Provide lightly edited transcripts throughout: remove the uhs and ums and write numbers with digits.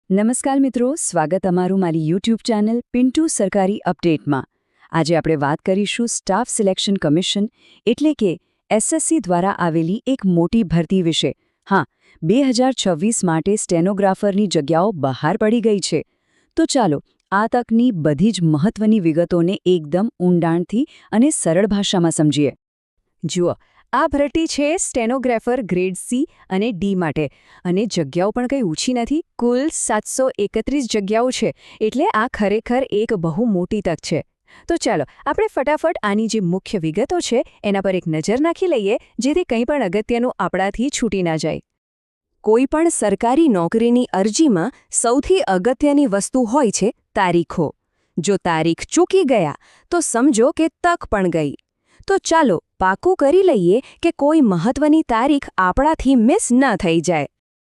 નમસ્કાર મિત્રો, સ્વાગત અમારું મારી યુટ્યુબ ચેનલ પિન્ટુ સરકારી અપડેટમાં। આજે આપણે વાત કરીશું સ્ટાફ સિલેક્શન કમિશન એટલે કે એસએસસી દ્વારા આવેલી એક મોટી ભરતી વિશે। હા, 2026 માટે સ્ટેનોગ્રાફરની જગ્યાઓ બહાર પડી ગઈ છે। તો ચાલો આ તકની બધી જ મહત્વની વિગતોને એકદમ ઊંડાણથી અને સરળ ભાષામાં સમજીએ। જુઓ, આ ભરતી છે સ્ટેનોગ્રાફર ગ્રેડ સી અને ડી માટે અને જગ્યાઓ પણ કંઈ ઓછી નથી। કુલ 731 જગ્યાઓ છે, એટલે આ ખરેખર એક બહુ મોટી તક છે। તો ચાલો આપણે ફટાફટ આની જે મુખ્ય વિગતો છે એના પર એક નજર નાખી લઈએ, જેથી કંઈ પણ અગત્યનું આપણાથી છૂટી ના જાય। કોઈ પણ સરકારી નોકરીની અરજીમાં સૌથી અગત્યની વસ્તુ હોય છે તારીખો। જો તારીખ ચૂકી ગયા તો સમજો કે તક પણ ગઈ। તો ચાલો પાકું કરી લઈએ કે કોઈ મહત્વની તારીખ આપણાથી મિસ ન થઈ જાય।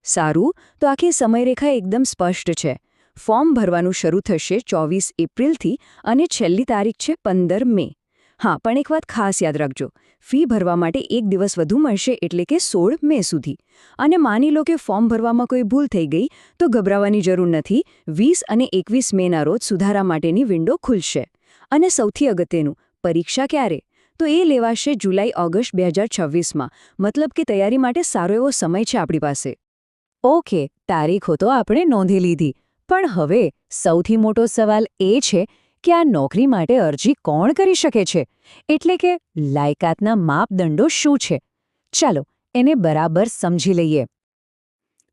સારું, તો આખી સમયરેખા એકદમ સ્પષ્ટ છે। ફોર્મ ભરવાનું શરૂ થશે 24 એપ્રિલથી અને છેલ્લી તારીખ છે 15 મે। હા, પણ એક વાત ખાસ યાદ રાખજો, ફી ભરવા માટે એક દિવસ વધુ મળશે, એટલે કે 16 મે સુધી। અને માની લો કે ફોર્મ ભરવામાં કોઈ ભૂલ થઈ ગઈ તો ગભરાવાની જરૂર નથી। 20 અને 21 મેના રોજ સુધારા માટેની વિન્ડો ખુલશે। અને સૌથી અગત્યનું, પરીક્ષા ક્યારે? તો એ લેવાશે જુલાઈ-ઓગસ્ટ 2026માં। મતલબ કે તૈયારી માટે સારો એવો સમય છે આપણી પાસે। ઓકે, તારીખો તો આપણે નોંધી લીધી, પણ હવે સૌથી મોટો સવાલ એ છે કે આ નોકરી માટે અરજી કોણ કરી શકે છે? એટલે કે લાયકાતના માપદંડો શું છે? ચાલો એને બરાબર સમજી લઈએ।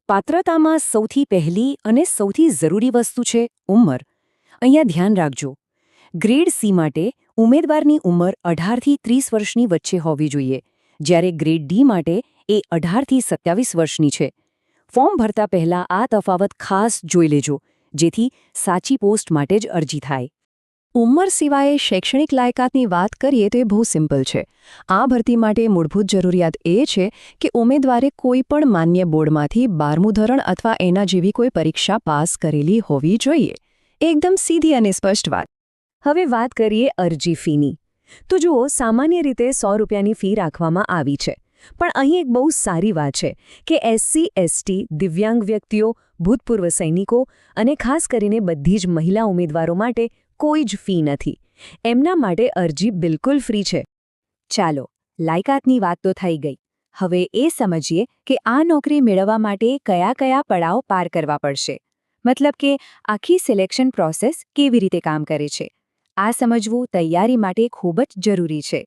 પાત્રતામાં સૌથી પહેલી અને સૌથી જરૂરી વસ્તુ છે ઉંમર। અહીંયા ધ્યાન રાખજો, ગ્રેડ સી માટે ઉમેદવારની ઉંમર 18થી 30 વર્ષની વચ્ચે હોવી જોઈએ, જ્યારે ગ્રેડ ડી માટે એ 18થી 27 વર્ષની છે। ફોર્મ ભરતા પહેલા આ તફાવત ખાસ જોઈ લેજો, જેથી સાચી પોસ્ટ માટે જ અરજી થાય। ઉંમર સિવાય શૈક્ષણિક લાયકાતની વાત કરીએ તો એ બહુ સિમ્પલ છે। આ ભરતી માટે મૂળભૂત જરૂરિયાત એ છે કે ઉમેદવારે કોઈ પણ માન્ય બોર્ડમાંથી 12મું ધોરણ અથવા એના જેવી કોઈ પરીક્ષા પાસ કરેલી હોવી જોઈએ। એકદમ સીધી અને સ્પષ્ટ વાત। હવે વાત કરીએ અરજી ફીની। તો જુઓ, સામાન્ય રીતે 100 રૂપિયાની ફી રાખવામાં આવી છે, પણ અહીં એક બહુ સારી વાત છે કે એસસી, એસટી, દિવ્યાંગ વ્યક્તિઓ, ભૂતપૂર્વ સૈનિકો અને ખાસ કરીને બધી જ મહિલા ઉમેદવારો માટે કોઈ જ ફી નથી। એમના માટે અરજી બિલકુલ ફ્રી છે। ચાલો, લાયકાતની વાત તો થઈ ગઈ। હવે એ સમજીએ કે આ નોકરી મેળવવા માટે કયા કયા પડાવ પાર કરવા પડશે। મતલબ કે આખી સિલેક્શન પ્રોસેસ કેવી રીતે કામ કરે છે, આ સમજવું તૈયારી માટે ખૂબ જ જરૂરી છે।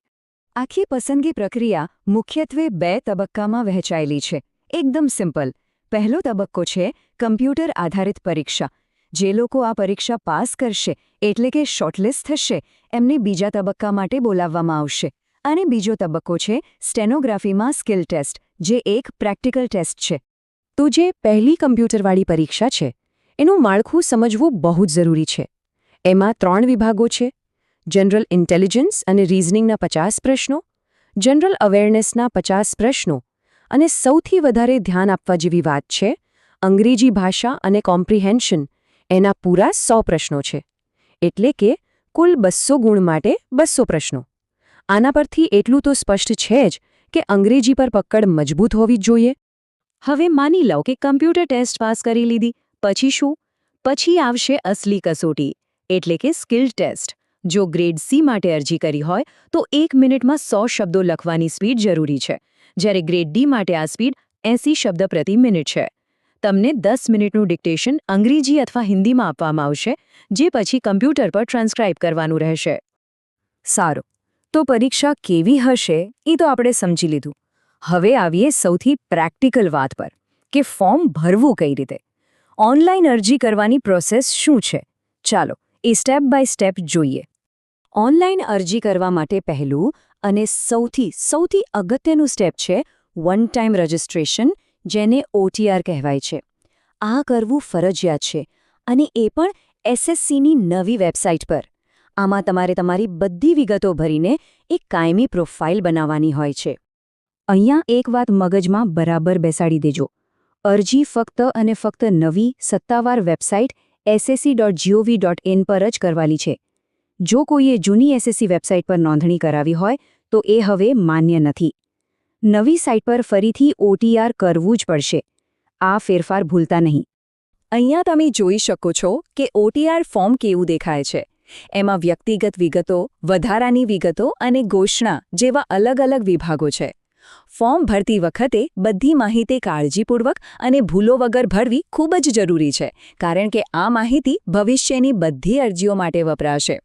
આખી પસંદગી પ્રક્રિયા મુખ્યત્વે 2 તબક્કામાં વહેંચાયેલી છે। એકદમ સિમ્પલ। પહેલો તબક્કો છે કમ્પ્યુટર આધારિત પરીક્ષા। જે લોકો આ પરીક્ષા પાસ કરશે એટલે કે શોર્ટલિસ્ટ થશે, એમને બીજા તબક્કા માટે બોલાવવામાં આવશે। અને બીજો તબક્કો છે સ્ટેનોગ્રાફીમાં સ્કિલ ટેસ્ટ, જે એક પ્રેક્ટિકલ ટેસ્ટ છે। તો જે પહેલી કમ્પ્યુટરવાળી પરીક્ષા છે એનું માળખું સમજવું બહુ જ જરૂરી છે। એમાં 3 વિભાગો છે: જનરલ ઇન્ટેલિજન્સ અને રિઝનિંગના 50 પ્રશ્નો, જનરલ અવેરનેસના 50 પ્રશ્નો, અને સૌથી વધારે ધ્યાન આપવા જેવી વાત છે અંગ્રેજી ભાષા અને કોમ્પ્રિહેન્શન, એના પૂરા 100 પ્રશ્નો છે। એટલે કે કુલ 200 ગુણ માટે 200 પ્રશ્નો। આના પરથી એટલું તો સ્પષ્ટ છે જ કે અંગ્રેજી પર પકડ મજબૂત હોવી જ જોઈએ। હવે માની લો કે કમ્પ્યુટર ટેસ્ટ પાસ કરી લીધી, પછી શું? પછી આવશે અસલી કસોટી, એટલે કે સ્કિલ ટેસ્ટ। જો ગ્રેડ સી માટે અરજી કરી હોય તો 1 મિનિટમાં 100 શબ્દો લખવાની સ્પીડ જરૂરી છે, જ્યારે ગ્રેડ ડી માટે આ સ્પીડ 80 શબ્દ પ્રતિ મિનિટ છે। તમને 10 મિનિટનું ડિક્ટેશન અંગ્રેજી અથવા હિન્દીમાં આપવામાં આવશે, જે પછી કમ્પ્યુટર પર ટ્રાન્સક્રાઇબ કરવાનું રહેશે। સારું, તો પરીક્ષા કેવી હશે એ તો આપણે સમજી લીધું। હવે આવીએ સૌથી પ્રેક્ટિકલ વાત પર કે ફોર્મ ભરવું કઈ રીતે। ઓનલાઈન અરજી કરવાની પ્રોસેસ શું છે? ચાલો એ સ્ટેપ બાય સ્ટેપ જોઈએ। ઓનલાઈન અરજી કરવા માટે પહેલું અને સૌથી અગત્યનું સ્ટેપ છે વન ટાઈમ રજિસ્ટ્રેશન, જેને OTR કહેવાય છે। આ કરવું ફરજિયાત છે, અને એ પણ એસએસસીની નવી વેબસાઇટ પર। આમાં તમારે તમારી બધી વિગતો ભરીને એક કાયમી પ્રોફાઇલ બનાવવાની હોય છે। અહીંયા એક વાત મગજમાં બરાબર બેસાડી દેજો, અરજી ફક્ત અને ફક્ત નવી સત્તાવાર વેબસાઇટ ssc.gov.in પર જ કરવાની છે। જો કોઈએ જૂની એસએસસી વેબસાઇટ પર નોંધણી કરાવી હોય તો એ હવે માન્ય નથી। નવી સાઇટ પર ફરીથી OTR કરવું જ પડશે। આ ફેરફાર ભૂલતા નહીં। અહીંયા તમે જોઈ શકો છો કે OTR ફોર્મ કેવું દેખાય છે. એમાં વ્યક્તિગત વિગતો, વધારાની વિગતો અને ઘોષણા જેવા અલગ-અલગ વિભાગો છે. ફોર્મ ભરતી વખતે બધી માહિતી કાળજીપૂર્વક અને ભૂલો વગર ભરવી ખૂબ જ જરૂરી છે, કારણ કે આ માહિતી ભવિષ્યની બધી અરજીઓ માટે વપરાશે.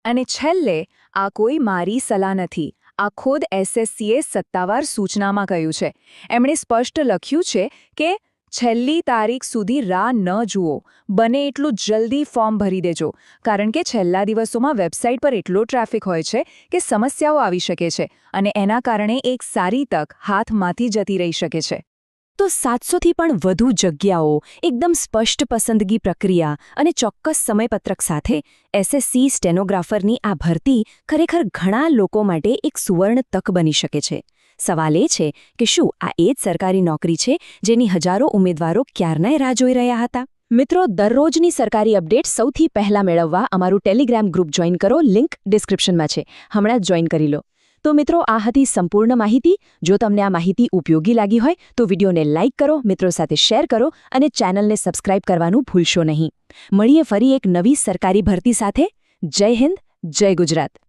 અને છેલ્લે, આ કોઈ મારી સલાહ નથી. આ ખુદ SSCએ સત્તાવાર સૂચનામાં કહ્યું છે. એમણે સ્પષ્ટ લખ્યું છે કે છેલ્લી તારીખ સુધી રાહ ન જુઓ, બને એટલું જલ્દી ફોર્મ ભરી દેજો, કારણ કે છેલ્લા દિવસોમાં વેબસાઇટ પર એટલો ટ્રાફિક હોય છે કે સમસ્યાઓ આવી શકે છે અને એના કારણે એક સારી તક હાથમાંથી જતી રહી શકે છે. તો 700થી પણ વધુ જગ્યાઓ, એકદમ સ્પષ્ટ પસંદગી પ્રક્રિયા અને ચોક્કસ સમયપત્રક સાથે SSC સ્ટેનોગ્રાફરની આ ભરતી ખરેખર ઘણા લોકો માટે એક સુવર્ણ તક બની શકે છે. સવાલ એ છે કે શું આ એ જ સરકારી નોકરી છે જેની હજારો ઉમેદવારો ક્યારનાય રાહ જોઈ રહ્યા હતા? મિત્રો, દરરોજની સરકારી અપડેટ સૌથી પહેલા મેળવવા અમારું ટેલિગ્રામ ગ્રુપ જોઈન કરો. લિંક ડિસ્ક્રિપ્શનમાં છે. હમણાં જ જોઈન કરી લો. તો મિત્રો, આ હતી સંપૂર્ણ માહિતી. જો તમને આ માહિતી ઉપયોગી લાગી હોય તો વિડીયોને લાઇક કરો, મિત્રો સાથે શેર કરો અને ચેનલને સબસ્ક્રાઇબ કરવાનું ભૂલશો નહીં. મળીએ ફરી એક નવી સરકારી ભરતી સાથે. જય હિન્દ, જય ગુજરાત.